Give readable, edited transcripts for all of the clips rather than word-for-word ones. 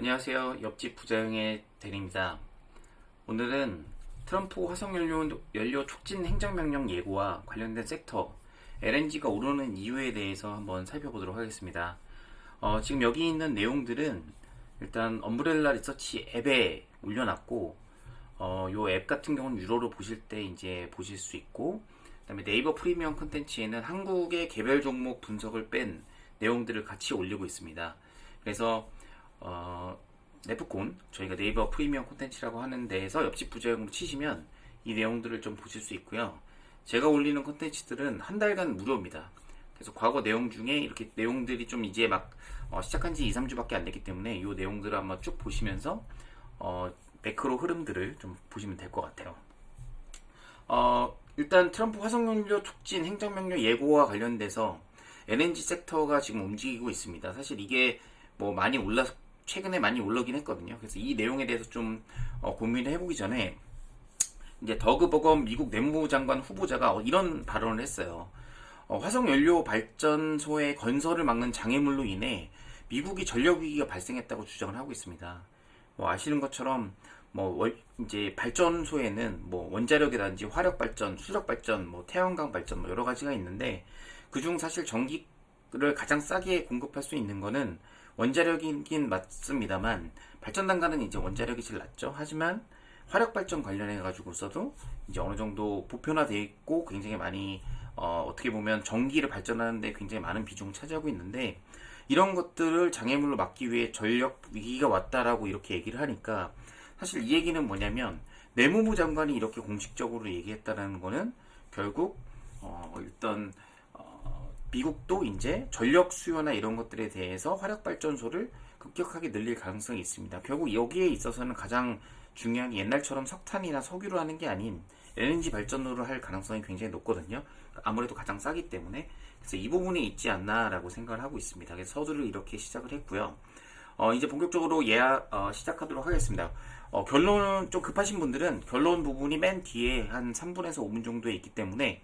안녕하세요. 옆집 부자영의 대리입니다. 오늘은 트럼프 화석연료 촉진 행정명령 예고와 관련된 섹터 LNG가 오르는 이유에 대해서 한번 살펴보도록 하겠습니다. 지금 여기 있는 내용들은 일단 엄브렐라 리서치 앱에 올려놨고, 요 앱 같은 경우는 유료로 보실 때 이제 보실 수 있고, 그다음에 네이버 프리미엄 콘텐츠에는 한국의 개별 종목 분석을 뺀 내용들을 같이 올리고 있습니다. 그래서 네프콘, 저희가 네이버 프리미엄 콘텐츠라고 하는 데에서 옆집 부자용으로 치시면 이 내용들을 좀 보실 수 있고요. 제가 올리는 콘텐츠들은 한 달간 무료입니다. 그래서 과거 내용 중에 이렇게 내용들이 좀 이제 막 시작한 지 2, 3주밖에 안 됐기 때문에 이 내용들을 한번 쭉 보시면서 매크로 흐름들을 좀 보시면 될 것 같아요. 일단 트럼프 화석연료 촉진 행정명령 예고와 관련돼서 LNG 섹터가 지금 움직이고 있습니다. 사실 이게 뭐 최근에 많이 올라오긴 했거든요. 그래서 이 내용에 대해서 좀 고민을 해보기 전에 이제 더그 버건 미국 내무부 장관 후보자가 이런 발언을 했어요. 화석연료 발전소의 건설을 막는 장애물로 인해 미국이 전력 위기가 발생했다고 주장을 하고 있습니다. 아시는 것처럼 이제 발전소에는 원자력이라든지 화력 발전, 수력 발전, 태양광 발전 여러 가지가 있는데, 그중 사실 전기를 가장 싸게 공급할 수 있는 거는 원자력이긴 맞습니다만, 발전 단가는 이제 원자력이 제일 낮죠. 하지만 화력 발전 관련해 가지고서도 이제 어느 정도 보편화되어 있고 굉장히 많이 어떻게 보면 전기를 발전하는데 굉장히 많은 비중을 차지하고 있는데, 이런 것들을 장애물로 막기 위해 전력 위기가 왔다라고 이렇게 얘기를 하니까, 사실 이 얘기는 뭐냐면 내무부 장관이 이렇게 공식적으로 얘기했다는 거는 결국 일단 미국도 이제 전력 수요나 이런 것들에 대해서 화력 발전소를 급격하게 늘릴 가능성이 있습니다. 결국 여기에 있어서는 가장 중요한 게 옛날처럼 석탄이나 석유로 하는 게 아닌 LNG 발전으로 할 가능성이 굉장히 높거든요. 아무래도 가장 싸기 때문에. 그래서 이 부분이 있지 않나라고 생각을 하고 있습니다. 그래서 서두를 이렇게 시작을 했고요. 이제 본격적으로 시작하도록 하겠습니다. 결론은 좀 급하신 분들은 결론 부분이 맨 뒤에 한 3분에서 5분 정도에 있기 때문에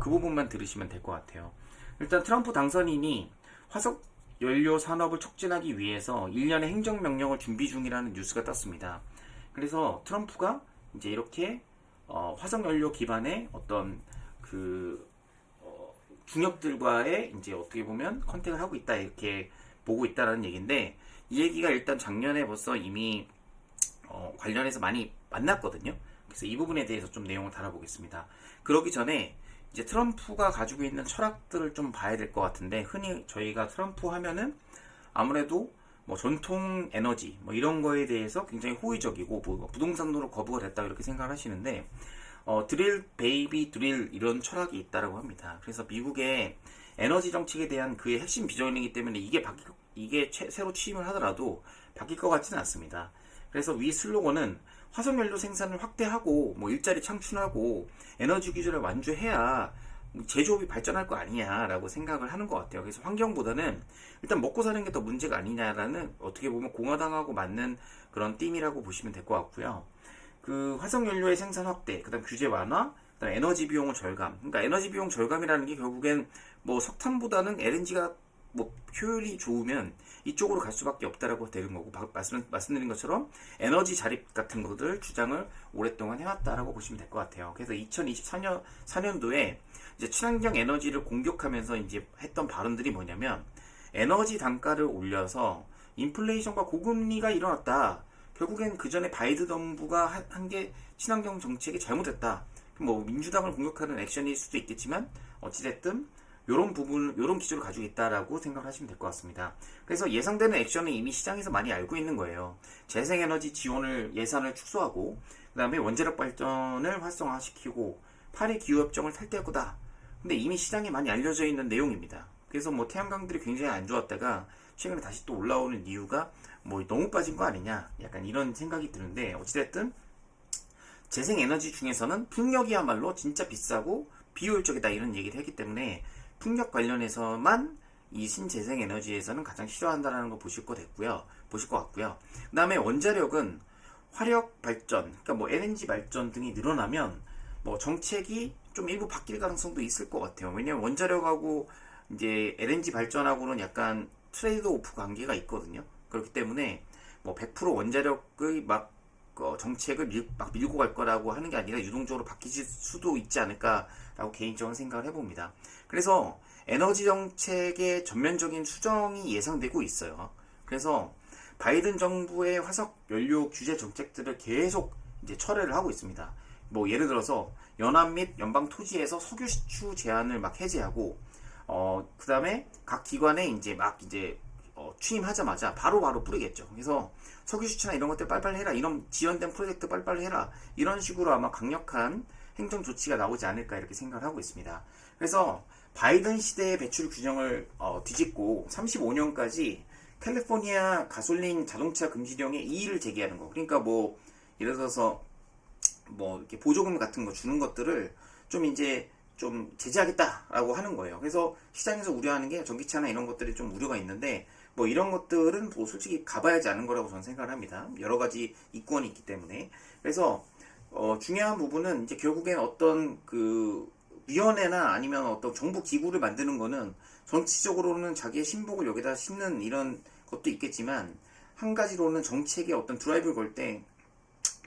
그 부분만 들으시면 될 것 같아요. 일단 트럼프 당선인이 화석 연료 산업을 촉진하기 위해서 1년의 행정명령을 준비 중이라는 뉴스가 떴습니다. 그래서 트럼프가 이제 이렇게 화석 연료 기반의 어떤 중역들과의 이제 어떻게 보면 컨택을 하고 있다, 이렇게 보고 있다라는 얘기인데, 이 얘기가 일단 작년에 벌써 이미 관련해서 많이 만났거든요. 그래서 이 부분에 대해서 좀 내용을 다뤄보겠습니다. 그러기 전에 이제 트럼프가 가지고 있는 철학들을 좀 봐야 될 것 같은데, 흔히 저희가 트럼프 하면은 아무래도 전통 에너지 이런 거에 대해서 굉장히 호의적이고 부동산으로 거부가 됐다 이렇게 생각을 하시는데, 드릴 베이비 드릴 이런 철학이 있다라고 합니다. 그래서 미국의 에너지 정책에 대한 그의 핵심 비전이기 때문에 이게 새로 취임을 하더라도 바뀔 것 같지는 않습니다. 그래서 위 슬로건은 화석연료 생산을 확대하고 일자리 창출하고 에너지 규제를 완주해야 제조업이 발전할 거 아니냐라고 생각을 하는 것 같아요. 그래서 환경보다는 일단 먹고 사는 게 더 문제가 아니냐라는, 어떻게 보면 공화당하고 맞는 그런 띠이라고 보시면 될 것 같고요. 그 화석연료의 생산 확대, 그다음 규제 완화, 그다음 에너지 비용을 절감. 그러니까 에너지 비용 절감이라는 게 결국엔 석탄보다는 LNG가 효율이 좋으면 이쪽으로 갈 수밖에 없다라고 되는 거고, 말씀드린 것처럼 에너지 자립 같은 것들 주장을 오랫동안 해왔다라고 보시면 될 것 같아요. 그래서 2024년도에 이제 친환경 에너지를 공격하면서 이제 했던 발언들이 뭐냐면, 에너지 단가를 올려서 인플레이션과 고금리가 일어났다. 결국엔 그 전에 바이든 정부가 한 게 친환경 정책이 잘못됐다. 민주당을 공격하는 액션일 수도 있겠지만 어찌됐든 요런 기조를 가지고 있다라고 생각하시면 될 것 같습니다. 그래서 예상되는 액션은 이미 시장에서 많이 알고 있는 거예요. 재생에너지 지원을 예산을 축소하고, 그 다음에 원자력 발전을 활성화시키고 파리 기후협정을 탈퇴할 거다. 근데 이미 시장에 많이 알려져 있는 내용입니다. 그래서 태양광들이 굉장히 안 좋았다가 최근에 다시 또 올라오는 이유가 너무 빠진 거 아니냐, 약간 이런 생각이 드는데, 어찌됐든 재생에너지 중에서는 풍력이야말로 진짜 비싸고 비효율적이다 이런 얘기를 했기 때문에 풍력 관련해서만 이 신재생에너지에서는 가장 싫어한다는 거 보실 것 같고요. 그 다음에 원자력은 화력 발전, 그러니까 LNG 발전 등이 늘어나면 정책이 좀 일부 바뀔 가능성도 있을 것 같아요. 왜냐면 원자력하고 이제 LNG 발전하고는 약간 트레이드 오프 관계가 있거든요. 그렇기 때문에 뭐 100% 원자력의 막 정책을 막 밀고 갈 거라고 하는 게 아니라 유동적으로 바뀔 수도 있지 않을까라고 개인적으로 생각을 해봅니다. 그래서 에너지 정책의 전면적인 수정이 예상되고 있어요. 그래서 바이든 정부의 화석 연료 규제 정책들을 계속 이제 철회를 하고 있습니다. 뭐 예를 들어서 연안 및 연방 토지에서 석유 시추 제한을 막 해제하고 그다음에 각 기관에 이제 막 이제 취임하자마자 바로바로 뿌리겠죠. 그래서 석유 시추나 이런 것들 빨리빨리 해라. 이런 지연된 프로젝트 빨리빨리 해라. 이런 식으로 아마 강력한 행정 조치가 나오지 않을까 이렇게 생각을 하고 있습니다. 그래서 바이든 시대의 배출 규정을 뒤집고 35년까지 캘리포니아 가솔린 자동차 금지령에 이의를 제기하는 거. 그러니까 뭐 예를 들어서 뭐 이렇게 보조금 같은 거 주는 것들을 좀 이제 좀 제재하겠다라고 하는 거예요. 그래서 시장에서 우려하는 게 전기차나 이런 것들이 좀 우려가 있는데 뭐 이런 것들은 뭐 솔직히 가봐야지 아는 거라고 저는 생각을 합니다. 여러 가지 이권이 있기 때문에. 그래서 중요한 부분은 이제 결국엔 어떤 그 위원회나 아니면 어떤 정부 기구를 만드는 거는 정치적으로는 자기의 신복을 여기다 심는 이런 것도 있겠지만 한 가지로는 정책의 어떤 드라이브를 걸 때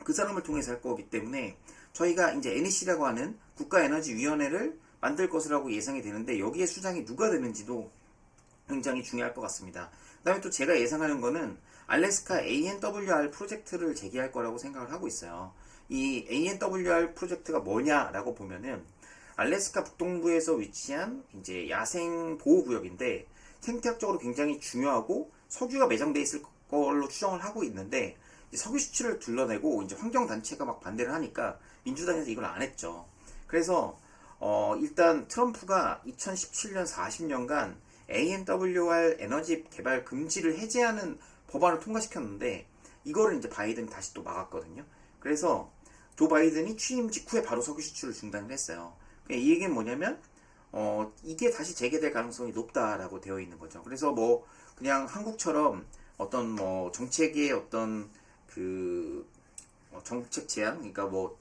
그 사람을 통해서 할 거기 때문에 저희가 이제 NEC라고 하는 국가에너지위원회를 만들 것이라고 예상이 되는데 여기에 수장이 누가 되는지도 굉장히 중요할 것 같습니다. 그 다음에 또 제가 예상하는 거는 알래스카 ANWR 프로젝트를 제기할 거라고 생각을 하고 있어요. 이 ANWR 프로젝트가 뭐냐라고 보면은 알래스카 북동부에서 위치한 이제 야생 보호구역인데 생태학적으로 굉장히 중요하고 석유가 매장돼 있을 걸로 추정을 하고 있는데 석유 수출을 둘러내고 이제 환경단체가 막 반대를 하니까 민주당에서 이걸 안 했죠. 그래서 일단 트럼프가 2017년 40년간 ANWR 에너지 개발 금지를 해제하는 법안을 통과시켰는데 이거를 이제 바이든이 다시 또 막았거든요. 그래서 조 바이든이 취임 직후에 바로 석유 수출을 중단을 했어요. 이 얘기는 뭐냐면 이게 다시 재개될 가능성이 높다라고 되어 있는 거죠. 그래서 뭐 그냥 한국처럼 어떤 뭐 정책의 어떤 그 정책 제안, 그러니까 뭐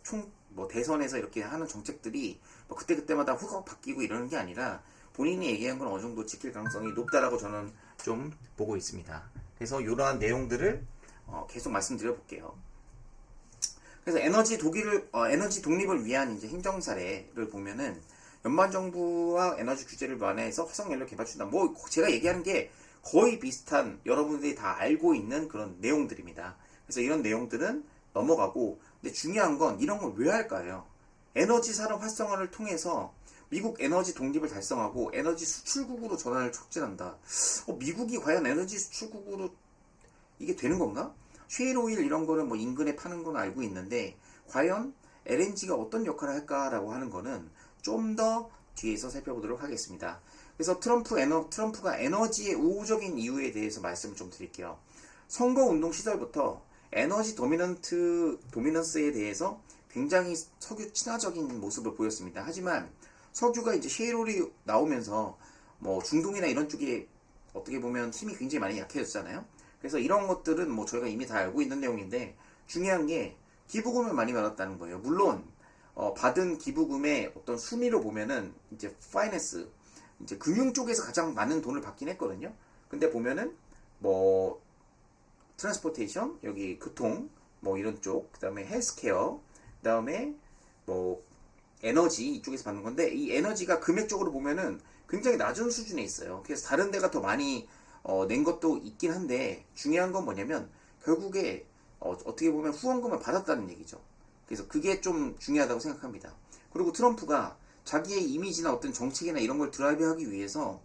대선에서 이렇게 하는 정책들이 뭐 그때그때마다 후각 바뀌고 이러는 게 아니라 본인이 얘기한 건 어느 정도 지킬 가능성이 높다라고 저는 좀 보고 있습니다. 그래서 이러한 내용들을 계속 말씀드려 볼게요. 그래서 에너지 독립을 위한 이제 행정 사례를 보면은 연방정부와 에너지 규제를 완화해서 화석연료 개발 추진. 뭐 제가 얘기하는 게 거의 비슷한 여러분들이 다 알고 있는 그런 내용들입니다. 그래서 이런 내용들은 넘어가고, 근데 중요한 건 이런 걸 왜 할까요? 에너지 산업 활성화를 통해서 미국 에너지 독립을 달성하고 에너지 수출국으로 전환을 촉진한다. 미국이 과연 에너지 수출국으로 이게 되는 건가? 쉐일 오일 이런 거는 뭐 인근에 파는 건 알고 있는데 과연 LNG가 어떤 역할을 할까라고 하는 거는 좀 더 뒤에서 살펴보도록 하겠습니다. 그래서 트럼프가 에너지의 우호적인 이유에 대해서 말씀을 좀 드릴게요. 선거운동 시절부터 에너지 도미넌스에 대해서 굉장히 석유 친화적인 모습을 보였습니다. 하지만 석유가 이제 셰일올이 나오면서 뭐 중동이나 이런 쪽에 어떻게 보면 힘이 굉장히 많이 약해졌잖아요. 그래서 이런 것들은 뭐 저희가 이미 다 알고 있는 내용인데 중요한 게 기부금을 많이 받았다는 거예요. 물론 받은 기부금의 어떤 순위로 보면은 이제 파이낸스, 이제 금융 쪽에서 가장 많은 돈을 받긴 했거든요. 근데 보면은 뭐 트랜스포테이션, 여기 교통, 뭐 이런 쪽, 그 다음에 헬스케어, 그 다음에 뭐 에너지 이쪽에서 받는 건데 이 에너지가 금액적으로 보면은 굉장히 낮은 수준에 있어요. 그래서 다른 데가 더 많이 낸 것도 있긴 한데 중요한 건 뭐냐면 결국에 어떻게 보면 후원금을 받았다는 얘기죠. 그래서 그게 좀 중요하다고 생각합니다. 그리고 트럼프가 자기의 이미지나 어떤 정책이나 이런 걸 드라이브하기 위해서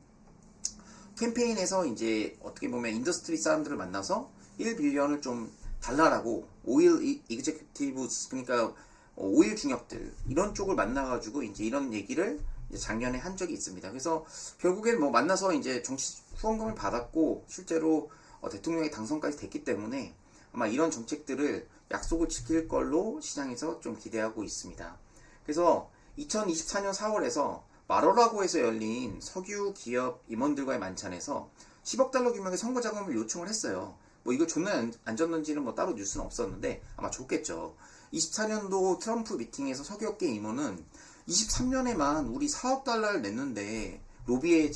캠페인에서 이제 어떻게 보면 인더스트리 사람들을 만나서 1빌리언을 좀 달라라고 오일 이그제큐티브스, 그러니까 오일 중역들 이런 쪽을 만나가지고 이제 이런 얘기를 이제 작년에 한 적이 있습니다. 그래서 결국엔 뭐 만나서 이제 정치 후원금을 받았고 실제로 대통령의 당선까지 됐기 때문에 아마 이런 정책들을 약속을 지킬 걸로 시장에서 좀 기대하고 있습니다. 그래서 2024년 4월에서 마로라고에서 열린 석유 기업 임원들과의 만찬에서 10억 달러 규모의 선거 자금을 요청을 했어요. 뭐 이거 줬나 안 줬는지는 뭐 따로 뉴스는 없었는데 아마 줬겠죠. 24년도 트럼프 미팅에서 석유업계 임원은 23년에만 우리 4억 달러를 냈는데 로비에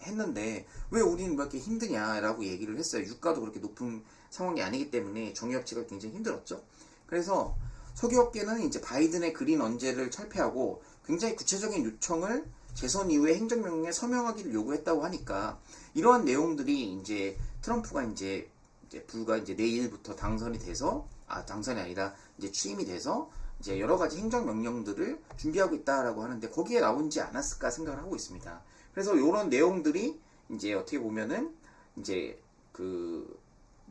했는데 왜 우리는 왜 이렇게 힘드냐라고 얘기를 했어요. 유가도 그렇게 높은 상황이 아니기 때문에 정유업체가 굉장히 힘들었죠. 그래서 석유업계는 이제 바이든의 그린 언제를 철폐하고 굉장히 구체적인 요청을 재선 이후에 행정명령에 서명하기를 요구했다고 하니까 이러한 내용들이 이제 트럼프가 이제 불과 이제 내일부터 당선이 돼서 당선이 아니라 이제 취임이 돼서 이제 여러 가지 행정명령들을 준비하고 있다라고 하는데 거기에 나오지 않았을까 생각을 하고 있습니다. 그래서 이런 내용들이 이제 어떻게 보면은 이제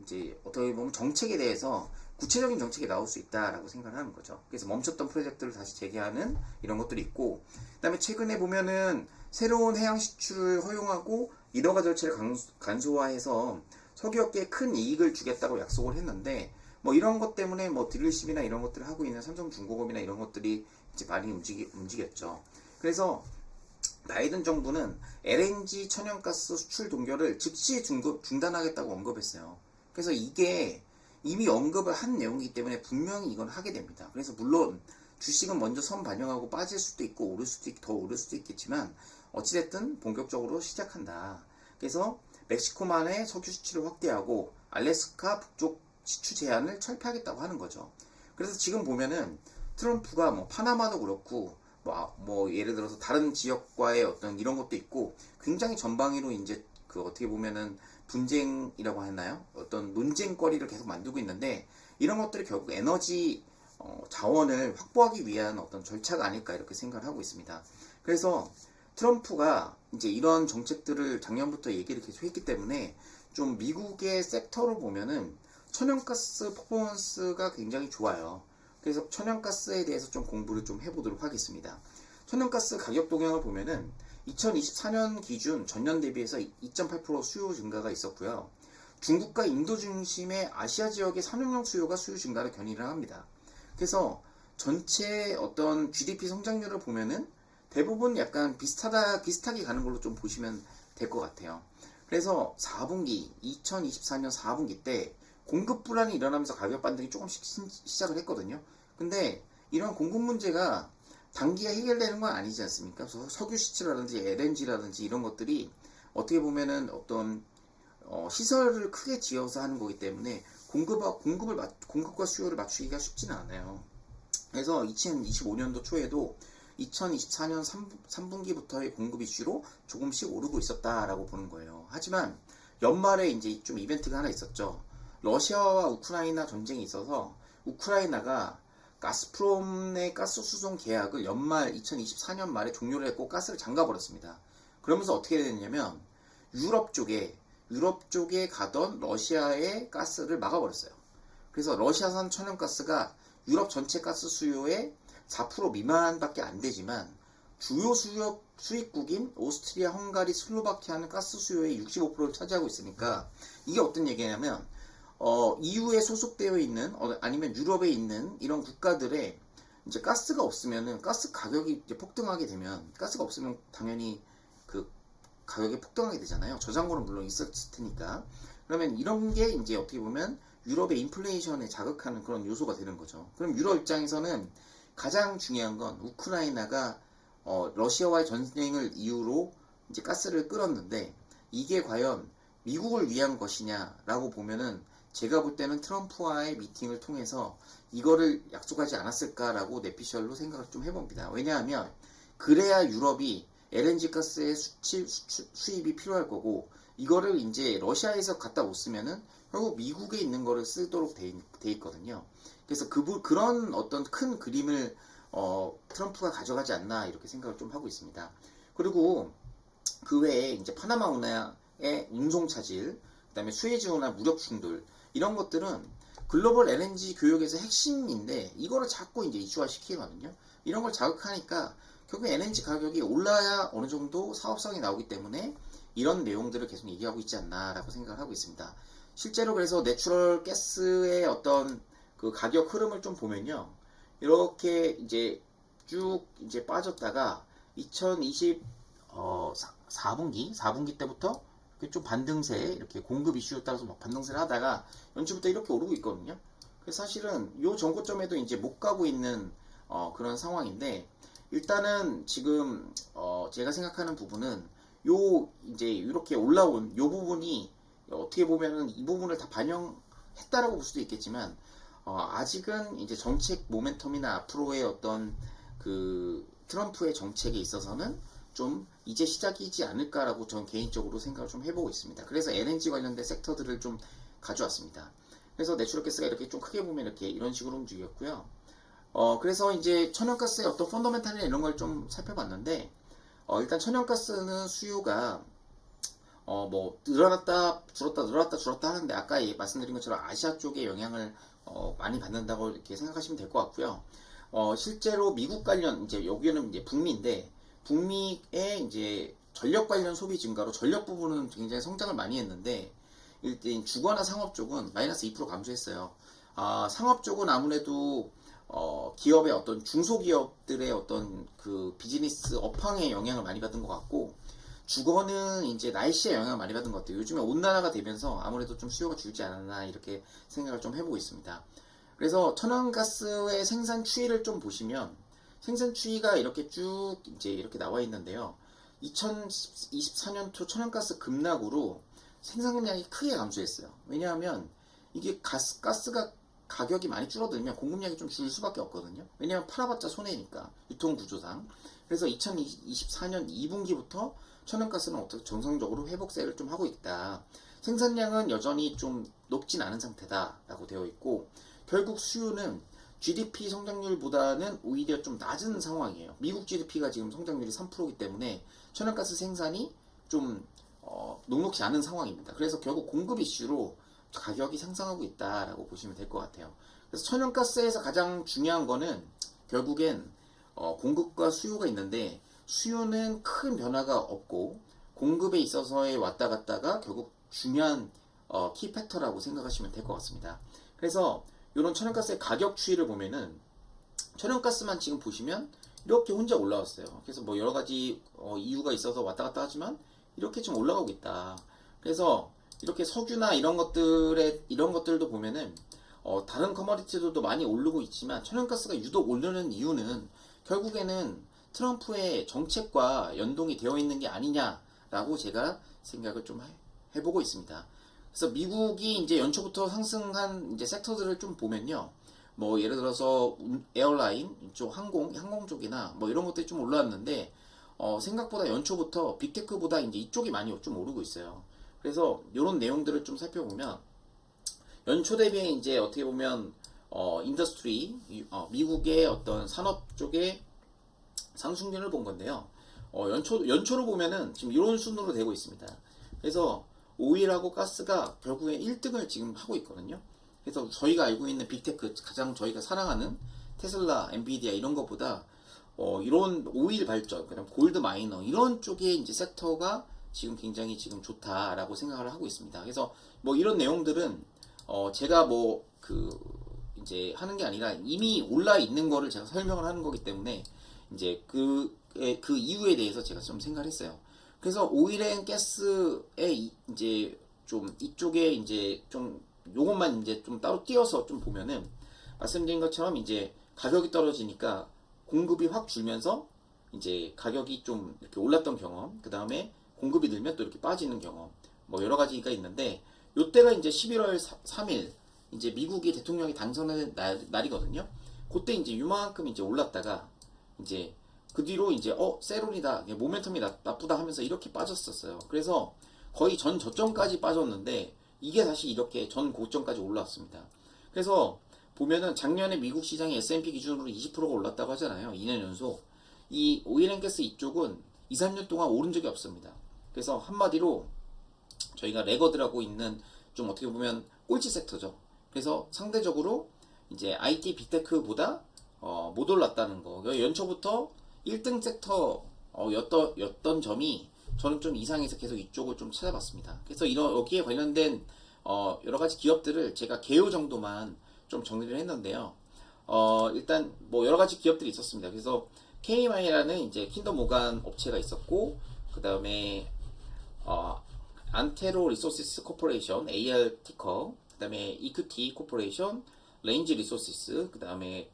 이제 어떻게 보면 정책에 대해서 구체적인 정책이 나올 수 있다라고 생각을 하는 거죠. 그래서 멈췄던 프로젝트를 다시 재개하는 이런 것들이 있고, 그다음에 최근에 보면은 새로운 해양 시출을 허용하고 이러가 절차를 간소화해서 석유업계에 큰 이익을 주겠다고 약속을 했는데, 뭐 이런 것 때문에 뭐 딜러십이나 이런 것들을 하고 있는 삼성중공업이나 이런 것들이 이제 많이 움직였죠. 그래서 바이든 정부는 LNG 천연가스 수출 동결을 즉시 중단하겠다고 언급했어요. 그래서 이게 이미 언급을 한 내용이기 때문에 분명히 이건 하게 됩니다. 그래서 물론 주식은 먼저 선 반영하고 빠질 수도 있고 더 오를 수도 있겠지만 어찌됐든 본격적으로 시작한다. 그래서 멕시코만의 석유 수출을 확대하고 알래스카 북쪽 시추 제한을 철폐하겠다고 하는 거죠. 그래서 지금 보면은 트럼프가 뭐 파나마도 그렇고 뭐 예를 들어서 다른 지역과의 어떤 이런 것도 있고 굉장히 전방위로 이제 어떻게 보면은 분쟁이라고 했나요? 어떤 논쟁거리를 계속 만들고 있는데 이런 것들이 결국 에너지 자원을 확보하기 위한 어떤 절차가 아닐까 이렇게 생각을 하고 있습니다. 그래서 트럼프가 이제 이런 정책들을 작년부터 얘기를 계속 했기 때문에 좀 미국의 섹터로 보면은 천연가스 퍼포먼스가 굉장히 좋아요. 그래서 천연가스에 대해서 좀 공부를 좀 해보도록 하겠습니다. 천연가스 가격 동향을 보면은 2024년 기준 전년 대비해서 2.8% 수요 증가가 있었고요. 중국과 인도 중심의 아시아 지역의 산업용 수요가 수요 증가를 견인을 합니다. 그래서 전체 어떤 GDP 성장률을 보면은 대부분 약간 비슷하게 가는 걸로 좀 보시면 될 것 같아요. 그래서 2024년 4분기 때 공급 불안이 일어나면서 가격 반등이 조금씩 시작을 했거든요. 근데 이런 공급 문제가 단기에 해결되는 건 아니지 않습니까? 석유 시추라든지 LNG라든지 이런 것들이 어떻게 보면은 어떤 시설을 크게 지어서 하는 거기 때문에 공급과 수요를 맞추기가 쉽지는 않아요. 그래서 2025년도 초에도 2024년 3분기부터의 공급 이슈로 조금씩 오르고 있었다라고 보는 거예요. 하지만 연말에 이제 좀 이벤트가 하나 있었죠. 러시아와 우크라이나 전쟁이 있어서 우크라이나가 가스프롬의 가스 수송 계약을 연말 2024년 말에 종료를 했고 가스를 잠가버렸습니다. 그러면서 어떻게 됐냐면 유럽 쪽에 가던 러시아의 가스를 막아버렸어요. 그래서 러시아산 천연가스가 유럽 전체 가스 수요의 4% 미만밖에 안 되지만 주요 수입국인 오스트리아, 헝가리, 슬로바키아는 가스 수요의 65%를 차지하고 있으니까 이게 어떤 얘기냐면 EU에 소속되어 있는 아니면 유럽에 있는 이런 국가들의 이제 가스가 없으면은 가스 가격이 이제 폭등하게 되면 가스가 없으면 당연히 그 가격이 폭등하게 되잖아요. 저장고는 물론 있었을 테니까. 그러면 이런 게 이제 어떻게 보면 유럽의 인플레이션에 자극하는 그런 요소가 되는 거죠. 그럼 유럽 입장에서는 가장 중요한 건 우크라이나가 러시아와의 전쟁을 이유로 이제 가스를 끌었는데 이게 과연 미국을 위한 것이냐라고 보면은 제가 볼 때는 트럼프와의 미팅을 통해서 이거를 약속하지 않았을까라고 내피셜로 생각을 좀 해봅니다. 왜냐하면 그래야 유럽이 LNG 가스의 수입이 필요할 거고 이거를 이제 러시아에서 갖다 못 쓰면은 결국 미국에 있는 거를 쓰도록 돼 있거든요. 그래서 그런 어떤 큰 그림을 트럼프가 가져가지 않나 이렇게 생각을 좀 하고 있습니다. 그리고 그 외에 이제 파나마 운하의 운송 차질, 그다음에 수에즈 운하 무력 충돌 이런 것들은 글로벌 LNG 교역에서 핵심인데 이거를 자꾸 이제 이슈화 시키거든요. 이런 걸 자극하니까 결국 LNG 가격이 올라야 어느 정도 사업성이 나오기 때문에 이런 내용들을 계속 얘기하고 있지 않나라고 생각을 하고 있습니다. 실제로 그래서 내추럴 가스의 어떤 그 가격 흐름을 좀 보면요. 이렇게 이제 쭉 이제 빠졌다가 4분기 때부터 좀 반등세 이렇게 공급 이슈에 따라서 막 반등세를 하다가 연초부터 이렇게 오르고 있거든요. 그래서 사실은 요 전고점에도 이제 못 가고 있는 그런 상황인데 일단은 지금 제가 생각하는 부분은 요 이제 이렇게 올라온 요 부분이 어떻게 보면은 이 부분을 다 반영했다라고 볼 수도 있겠지만 아직은 이제 정책 모멘텀이나 앞으로의 어떤 그 트럼프의 정책에 있어서는 좀 이제 시작이지 않을까라고 저는 개인적으로 생각을 좀 해보고 있습니다. 그래서 LNG 관련된 섹터들을 좀 가져왔습니다. 그래서 내추럴가스가 이렇게 좀 크게 보면 이렇게 이런 식으로 움직였고요. 그래서 이제 천연가스의 어떤 펀더멘탈이나 이런 걸 좀 살펴봤는데, 일단 천연가스는 수요가 뭐 늘어났다 줄었다 늘어났다 줄었다 하는데, 아까 말씀드린 것처럼 아시아 쪽에 영향을 많이 받는다고 이렇게 생각하시면 될 것 같고요. 실제로 미국 관련 이제 여기는 이제 북미인데, 북미의 이제 전력 관련 소비 증가로 전력 부분은 굉장히 성장을 많이 했는데, 일단 주거나 상업 쪽은 마이너스 2% 감소했어요. 상업 쪽은 아무래도 기업의 어떤 중소기업들의 어떤 그 비즈니스 업황에 영향을 많이 받은 것 같고, 주거는 이제 날씨에 영향을 많이 받은 것 같아요. 요즘에 온난화가 되면서 아무래도 좀 수요가 줄지 않았나 이렇게 생각을 좀 해보고 있습니다. 그래서 천연가스의 생산 추이를 좀 보시면, 생산 추이가 이렇게 쭉 이제 이렇게 나와 있는데요. 2024년초 천연가스 급락으로 생산량이 크게 감소했어요. 왜냐하면 이게 가스가 가격이 많이 줄어들면 공급량이 좀 줄 수밖에 없거든요. 왜냐하면 팔아봤자 손해니까, 유통구조상. 그래서 2024년 2분기부터 천연가스는 어떻게 정상적으로 회복세를 좀 하고 있다. 생산량은 여전히 좀 높진 않은 상태다라고 되어 있고, 결국 수요는 GDP 성장률보다는 오히려 좀 낮은 상황이에요. 미국 GDP가 지금 성장률이 3%이기 때문에 천연가스 생산이 좀 녹록지 않은 상황입니다. 그래서 결국 공급 이슈로 가격이 상승하고 있다라고 보시면 될 것 같아요. 그래서 천연가스에서 가장 중요한 거는 결국엔 공급과 수요가 있는데, 수요는 큰 변화가 없고 공급에 있어서의 왔다 갔다가 결국 중요한 키 팩터라고 생각하시면 될 것 같습니다. 그래서 이런 천연가스의 가격 추이를 보면은, 천연가스만 지금 보시면 이렇게 혼자 올라왔어요. 그래서 뭐 여러 가지 이유가 있어서 왔다 갔다 하지만 이렇게 좀 올라가고 있다. 그래서 이렇게 석유나 이런 것들도 보면은 다른 커머디티들도 많이 오르고 있지만, 천연가스가 유독 오르는 이유는 결국에는 트럼프의 정책과 연동이 되어 있는 게 아니냐라고 제가 생각을 좀 해보고 있습니다. 그래서 미국이 이제 연초부터 상승한 이제 섹터들을 좀 보면요. 뭐 예를 들어서 에어라인 쪽, 항공 쪽이나 뭐 이런 것들이 좀 올라왔는데, 생각보다 연초부터 빅테크보다 이제 이쪽이 많이 좀 오르고 있어요. 그래서 이런 내용들을 좀 살펴보면, 연초 대비에 이제 어떻게 보면 인더스트리, 미국의 어떤 산업 쪽의 상승률을 본 건데요. 연초로 보면은 지금 이런 순으로 되고 있습니다. 그래서 오일하고 가스가 결국에 1등을 지금 하고 있거든요. 그래서 저희가 알고 있는 빅테크, 가장 저희가 사랑하는 테슬라, 엔비디아 이런 것보다 이런 오일 발전, 그다음 골드 마이너 이런 쪽의 이제 섹터가 지금 굉장히 지금 좋다라고 생각을 하고 있습니다. 그래서 뭐 이런 내용들은 제가 뭐 그 이제 하는 게 아니라 이미 올라 있는 거를 제가 설명을 하는 거기 때문에, 이제 그 이유에 대해서 제가 좀 생각을 했어요. 그래서 오일 앤 가스에 이제 좀 이쪽에 이제 좀 요것만 이제 좀 따로 띄어서 좀 보면은, 말씀드린 것처럼 이제 가격이 떨어지니까 공급이 확 줄면서 이제 가격이 좀 이렇게 올랐던 경험, 그 다음에 공급이 늘면 또 이렇게 빠지는 경험, 뭐 여러 가지가 있는데, 요때가 이제 11월 3일 이제 미국이 대통령이 당선된 날이거든요. 그때 이제 유만큼 이제 올랐다가 이제 그 뒤로 이제 세론이다, 모멘텀이 나쁘다 하면서 이렇게 빠졌었어요. 그래서 거의 전 저점까지 빠졌는데, 이게 다시 이렇게 전 고점까지 올라왔습니다. 그래서 보면은 작년에 미국 시장이 S&P 기준으로 20%가 올랐다고 하잖아요. 2년 연속. 이 오일앤가스 이쪽은 2, 3년 동안 오른 적이 없습니다. 그래서 한마디로 저희가 레거드라고 있는 좀 어떻게 보면 꼴찌 섹터죠. 그래서 상대적으로 이제 IT 빅테크보다 못 올랐다는 거. 연초부터 1등 섹터 였던 점이 저는 좀 이상해서 계속 이쪽을 좀 찾아봤습니다. 그래서 여기에 관련된 여러 가지 기업들을 제가 개요 정도만 좀 정리를 했는데요. 일단 뭐 여러 가지 기업들이 있었습니다. 그래서 KMI라는 이제 킨더 모간 업체가 있었고, 그 다음에 안테로 리소시스 코퍼레이션 AR 티커, 그 다음에 이큐티 코퍼레이션, 레인지 리소시스, 그 다음에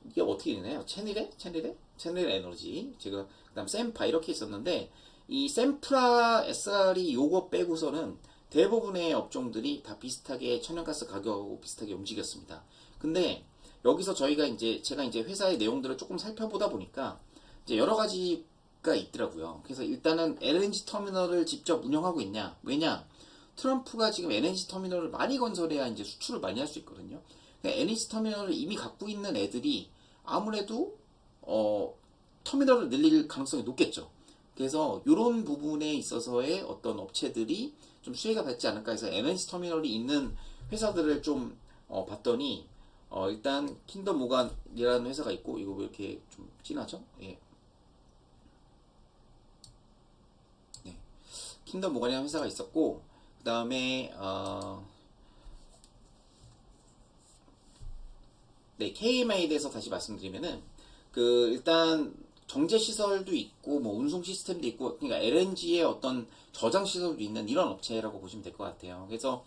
이게 어떻게 되나요? 채널 에너지, 제가 그 다음 샘파 이렇게 있었는데, 이 샘프라 SR이 요거 빼고서는 대부분의 업종들이 다 비슷하게 천연가스 가격하고 비슷하게 움직였습니다. 근데 여기서 제가 이제 회사의 내용들을 조금 살펴보다 보니까 이제 여러 가지가 있더라고요. 그래서 일단은 LNG 터미널을 직접 운영하고 있냐? 왜냐? 트럼프가 지금 LNG 터미널을 많이 건설해야 이제 수출을 많이 할 수 있거든요. 그러니까 LNG 터미널을 이미 갖고 있는 애들이 아무래도 터미널을 늘릴 가능성이 높겠죠. 그래서 이런 부분에 있어서의 어떤 업체들이 좀 수혜가 받지 않을까 해서 LNG 터미널이 있는 회사들을 좀 봤더니 일단 킨덤 모간이라는 회사가 있고, 이거 왜 이렇게 좀 진하죠? 예. 네. 킨덤 모간이라는 회사가 있었고, 그 다음에 네, KMI에 대해서 다시 말씀드리면은 일단 정제 시설도 있고 뭐 운송 시스템도 있고, 그러니까 LNG의 어떤 저장 시설도 있는 이런 업체라고 보시면 될 것 같아요. 그래서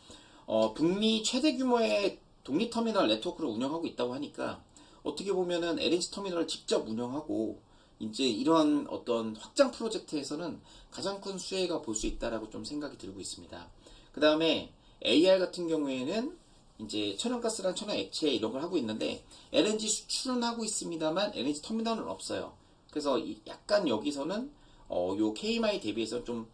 북미 최대 규모의 독립 터미널 네트워크를 운영하고 있다고 하니까 어떻게 보면은 LNG 터미널을 직접 운영하고 이제 이런 어떤 확장 프로젝트에서는 가장 큰 수혜가 볼 수 있다라고 좀 생각이 들고 있습니다. 그 다음에 AR 같은 경우에는 이제 천연가스랑 천연액체 이런 걸 하고 있는데 LNG 수출은 하고 있습니다만 LNG 터미널은 없어요. 그래서 약간 여기서는 요 KMI 대비해서 좀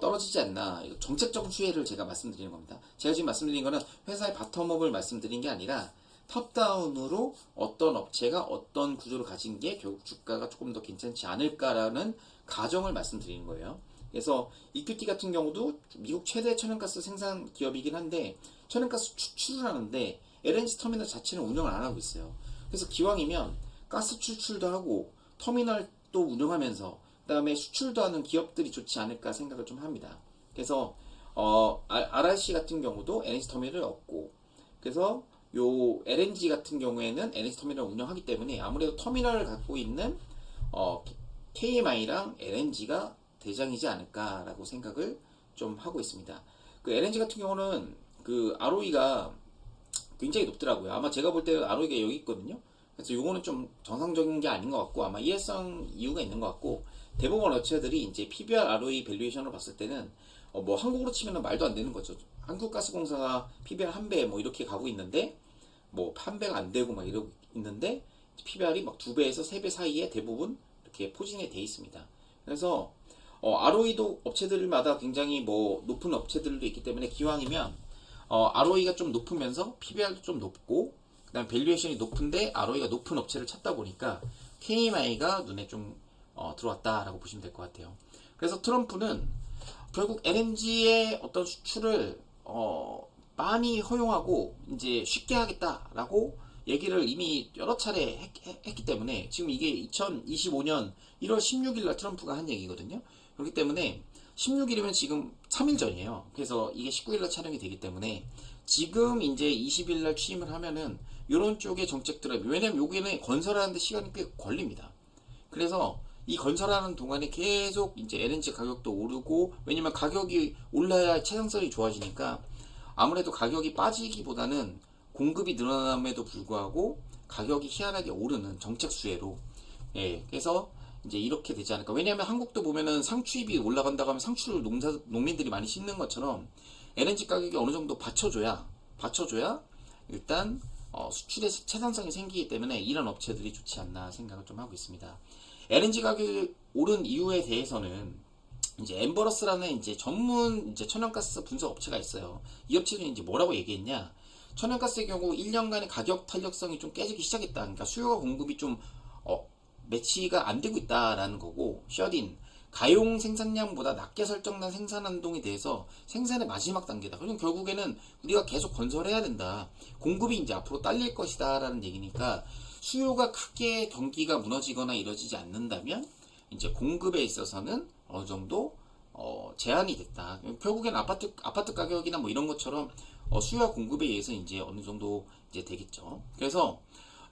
떨어지지 않나, 정책적 수혜를 제가 말씀드리는 겁니다. 제가 지금 말씀드린 거는 회사의 바텀업을 말씀드린 게 아니라 탑다운으로 어떤 업체가 어떤 구조를 가진 게 결국 주가가 조금 더 괜찮지 않을까라는 가정을 말씀드리는 거예요. 그래서 EQT 같은 경우도 미국 최대 천연가스 생산 기업이긴 한데 천연가스 추출을 하는데 LNG 터미널 자체는 운영을 안 하고 있어요. 그래서 기왕이면 가스 추출도 하고 터미널도 운영하면서 그 다음에 수출도 하는 기업들이 좋지 않을까 생각을 좀 합니다. 그래서 RRC 같은 경우도 LNG 터미널을 얻고, 그래서 요 LNG 같은 경우에는 LNG 터미널을 운영하기 때문에 아무래도 터미널을 갖고 있는 KMI랑 LNG가 대장이지 않을까라고 생각을 좀 하고 있습니다. 그 LNG 같은 경우는 그 ROE가 굉장히 높더라고요. 아마 제가 볼 때는 ROE가 여기 있거든요. 그래서 요거는 좀 정상적인 게 아닌 것 같고, 아마 이해성 이유가 있는 것 같고, 대부분 업체들이 이제 PBR ROE 밸류에이션을 봤을 때는 뭐 한국으로 치면 말도 안 되는 거죠. 한국가스공사가 PBR 한 배 뭐 이렇게 가고 있는데 뭐 한 배가 안 되고 막 이러고 있는데 PBR이 막 2배에서 3배 사이에 대부분 이렇게 포진이 돼 있습니다. 그래서 ROE도 업체들마다 굉장히 뭐 높은 업체들도 있기 때문에 기왕이면 ROE가 좀 높으면서 PBR도 좀 높고 그다음 밸류에이션이 높은데 ROE가 높은 업체를 찾다 보니까 KMI가 눈에 좀 들어왔다라고 보시면 될 것 같아요. 그래서 트럼프는 결국 LNG의 어떤 수출을 많이 허용하고 이제 쉽게 하겠다라고 얘기를 이미 여러 차례 했기 때문에 지금 이게 2025년 1월 16일 날 트럼프가 한 얘기거든요. 그렇기 때문에 16일이면 지금 3일 전이에요. 그래서 이게 19일 날 촬영이 되기 때문에 지금 이제 20일 날 취임을 하면은 이런 쪽의 정책들을, 왜냐면 여기는 건설하는데 시간이 꽤 걸립니다. 그래서 이 건설하는 동안에 계속 이제 LNG 가격도 오르고, 왜냐면 가격이 올라야 채상성이 좋아지니까 아무래도 가격이 빠지기보다는 공급이 늘어남에도 불구하고 가격이 희한하게 오르는 정책 수혜로, 예, 그래서 이제 이렇게 되지 않을까. 왜냐하면 한국도 보면은 상추입이 올라간다고 하면 상추를 농민들이 많이 심는 것처럼 LNG 가격이 어느 정도 받쳐줘야 일단 수출의 채산성이 생기기 때문에 이런 업체들이 좋지 않나 생각을 좀 하고 있습니다. LNG 가격이 오른 이유에 대해서는 이제 엠버러스라는 이제 전문 이제 천연가스 분석 업체가 있어요. 이 업체는 이제 뭐라고 얘기했냐? 천연가스의 경우 1년간의 가격 탄력성이 좀 깨지기 시작했다. 그러니까 수요와 공급이 좀 매치가 안 되고 있다라는 거고, 셔딘 가용 생산량보다 낮게 설정된 생산 한동에 대해서 생산의 마지막 단계다. 그럼 결국에는 우리가 계속 건설해야 된다. 공급이 이제 앞으로 딸릴 것이다라는 얘기니까 수요가 크게 경기가 무너지거나 이러지지 않는다면 이제 공급에 있어서는 어느 정도 제한이 됐다. 결국엔 아파트 가격이나 뭐 이런 것처럼 수요와 공급에 의해서 이제 어느 정도 이제 되겠죠. 그래서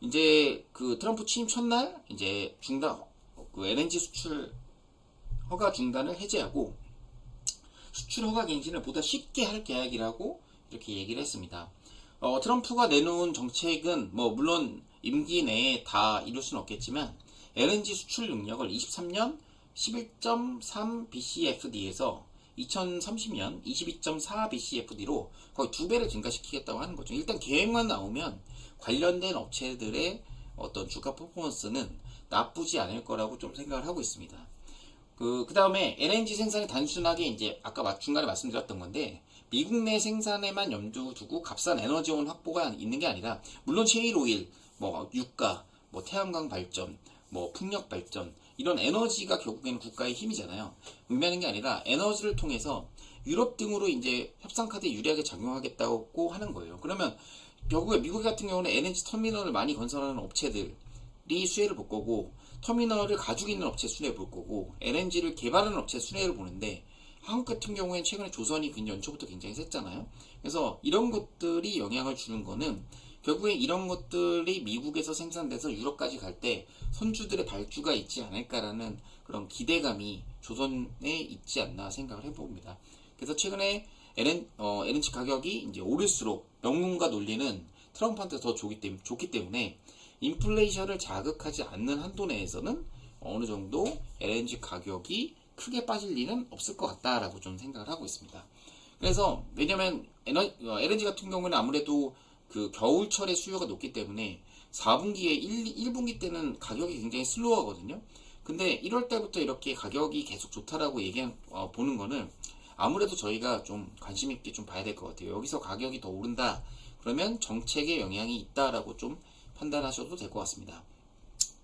이제 그 트럼프 취임 첫날 이제 그 LNG 수출 허가 중단을 해제하고 수출 허가 갱신을 보다 쉽게 할 계약이라고 이렇게 얘기를 했습니다. 트럼프가 내놓은 정책은 뭐 물론 임기 내에 다 이룰 수는 없겠지만 LNG 수출 능력을 23년 11.3 BCFD에서 2030년 22.4 BCFD로 거의 2배를 증가시키겠다고 하는 거죠. 일단 계획만 나오면 관련된 업체들의 어떤 주가 퍼포먼스는 나쁘지 않을 거라고 좀 생각을 하고 있습니다. 그 다음에 LNG 생산이 단순하게 이제 아까 중간에 말씀드렸던 건데, 미국 내 생산에만 염두 두고 값싼 에너지원 확보가 있는 게 아니라, 물론 셰일 오일, 뭐 유가, 뭐 태양광 발전, 뭐 풍력 발전, 이런 에너지가 결국에는 국가의 힘이잖아요. 의미하는 게 아니라 에너지를 통해서 유럽 등으로 이제 협상 카드에 유리하게 작용하겠다고 하는 거예요. 그러면 결국에 미국 같은 경우는 LNG 터미널을 많이 건설하는 업체들이 수혜를 볼 거고, 터미널을 가지고 있는 업체 수혜를 볼 거고, LNG를 개발하는 업체 수혜를 보는데, 한국 같은 경우에는 최근에 조선이 연초부터 굉장히 셌잖아요. 그래서 이런 것들이 영향을 주는 거는 결국에 이런 것들이 미국에서 생산돼서 유럽까지 갈 때 선주들의 발주가 있지 않을까라는 그런 기대감이 조선에 있지 않나 생각을 해봅니다. 그래서 최근에 LNG 가격이 이제 오를수록 명분과 논리는 트럼프한테 더 좋기 때문에 인플레이션을 자극하지 않는 한도 내에서는 어느 정도 LNG 가격이 크게 빠질 리는 없을 것 같다라고 좀 생각을 하고 있습니다. 그래서 왜냐면 LNG 같은 경우는 아무래도 그 겨울철에 수요가 높기 때문에 4분기에 1분기 때는 가격이 굉장히 슬로우하거든요. 근데 1월 달부터 이렇게 가격이 계속 좋다라고 보는 거는 아무래도 저희가 좀 관심 있게 좀 봐야 될 것 같아요. 여기서 가격이 더 오른다 그러면 정책에 영향이 있다라고 좀 판단하셔도 될 것 같습니다.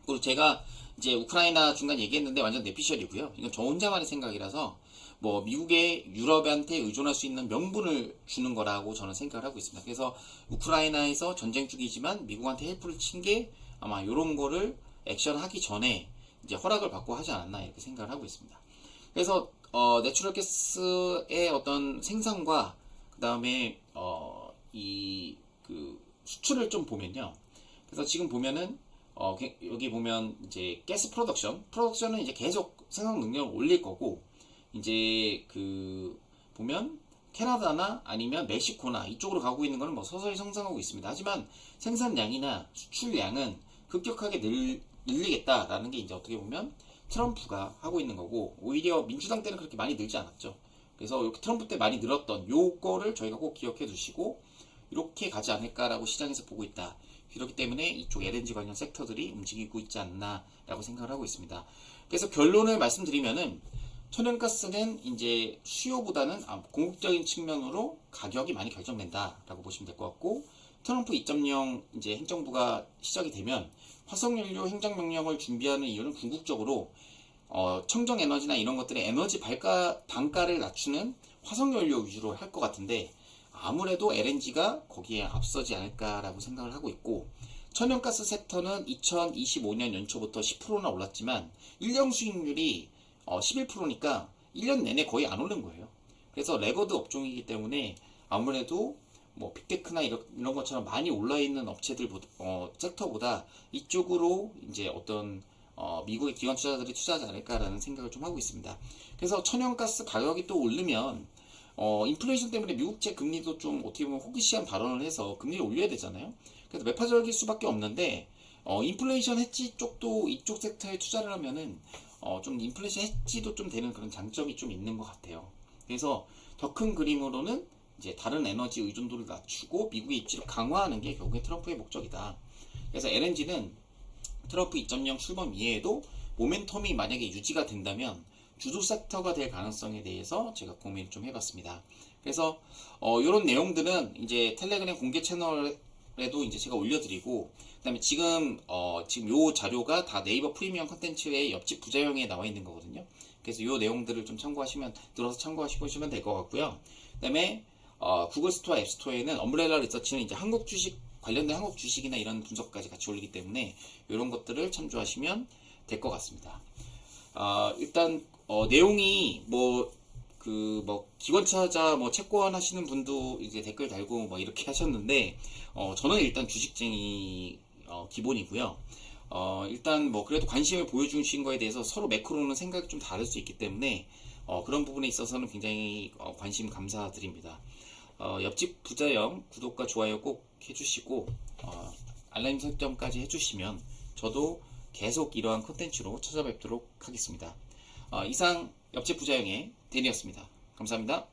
그리고 제가 이제 우크라이나 중간 얘기했는데 완전 내피셜이고요. 이건 저 혼자만의 생각이라서 뭐 미국의 유럽한테 의존할 수 있는 명분을 주는 거라고 저는 생각을 하고 있습니다. 그래서 우크라이나에서 전쟁 중이지만 미국한테 헬프를 친 게 아마 이런 거를 액션하기 전에 이제 허락을 받고 하지 않았나 이렇게 생각을 하고 있습니다. 그래서 내추럴 가스의 어떤 생산과 그 다음에 이 그 수출을 좀 보면요. 그래서 지금 보면은 여기 보면 이제 가스 프로덕션은 이제 계속 생산 능력을 올릴 거고, 이제 그 보면 캐나다나 아니면 멕시코나 이쪽으로 가고 있는 거는 뭐 서서히 성장하고 있습니다. 하지만 생산량이나 수출량은 급격하게 늘리겠다라는 게 이제 어떻게 보면 트럼프가 하고 있는 거고, 오히려 민주당 때는 그렇게 많이 늘지 않았죠. 그래서 이렇게 트럼프 때 많이 늘었던 요거를 저희가 꼭 기억해 두시고 이렇게 가지 않을까라고 시장에서 보고 있다. 그렇기 때문에 이쪽 LNG 관련 섹터들이 움직이고 있지 않나라고 생각을 하고 있습니다. 그래서 결론을 말씀드리면은 천연가스는 이제 수요보다는 공급적인 측면으로 가격이 많이 결정된다라고 보시면 될 것 같고, 트럼프 2.0 이제 행정부가 시작이 되면 화석연료 행정명령을 준비하는 이유는 궁극적으로 청정에너지나 이런 것들의 에너지 단가를 낮추는 화석연료 위주로 할 것 같은데, 아무래도 LNG가 거기에 앞서지 않을까라고 생각을 하고 있고, 천연가스 섹터는 2025년 연초부터 10%나 올랐지만 1년 수익률이 11%니까 1년 내내 거의 안 오른 거예요. 그래서 레거드 업종이기 때문에 아무래도 뭐 빅테크나 이런 것처럼 많이 올라 있는 섹터보다 이쪽으로 이제 어떤 미국의 기관 투자자들이 투자하지 않을까라는 생각을 좀 하고 있습니다. 그래서 천연가스 가격이 또 오르면 인플레이션 때문에 미국채 금리도 좀 어떻게 보면 호기시한 발언을 해서 금리를 올려야 되잖아요. 그래서 매파적일 수밖에 없는데, 인플레이션 해지 쪽도 이쪽 섹터에 투자를 하면은 좀 인플레이션 해지도 좀 되는 그런 장점이 좀 있는 것 같아요. 그래서 더 큰 그림으로는 이제 다른 에너지 의존도를 낮추고 미국의 입지를 강화하는 게 결국에 트럼프의 목적이다. 그래서 LNG는 트럼프 2.0 출범 이외에도 모멘텀이 만약에 유지가 된다면 주도 섹터가 될 가능성에 대해서 제가 고민을 좀 해봤습니다. 그래서 이런 내용들은 이제 텔레그램 공개 채널에도 이제 제가 올려드리고, 그다음에 지금 요 자료가 다 네이버 프리미엄 컨텐츠의 옆집 부자형에 나와 있는 거거든요. 그래서 요 내용들을 좀 들어서 참고하시면 될 것 같고요. 그다음에 구글 스토어, 앱 스토어에는 엄브렐라 리서치는 이제 관련된 한국 주식이나 이런 분석까지 같이 올리기 때문에 이런 것들을 참조하시면 될 것 같습니다. 일단 내용이 기관차자 채권 하시는 분도 이제 댓글 달고 이렇게 하셨는데, 저는 일단 주식쟁이 기본이고요. 일단 그래도 관심을 보여주신 거에 대해서 서로 매크로는 생각이 좀 다를 수 있기 때문에 그런 부분에 있어서는 굉장히 관심 감사드립니다. 옆집 부자형 구독과 좋아요 꼭 해주시고 알람 설정까지 해주시면 저도 계속 이러한 컨텐츠로 찾아뵙도록 하겠습니다. 이상 옆집 부자영의 데니였습니다. 감사합니다.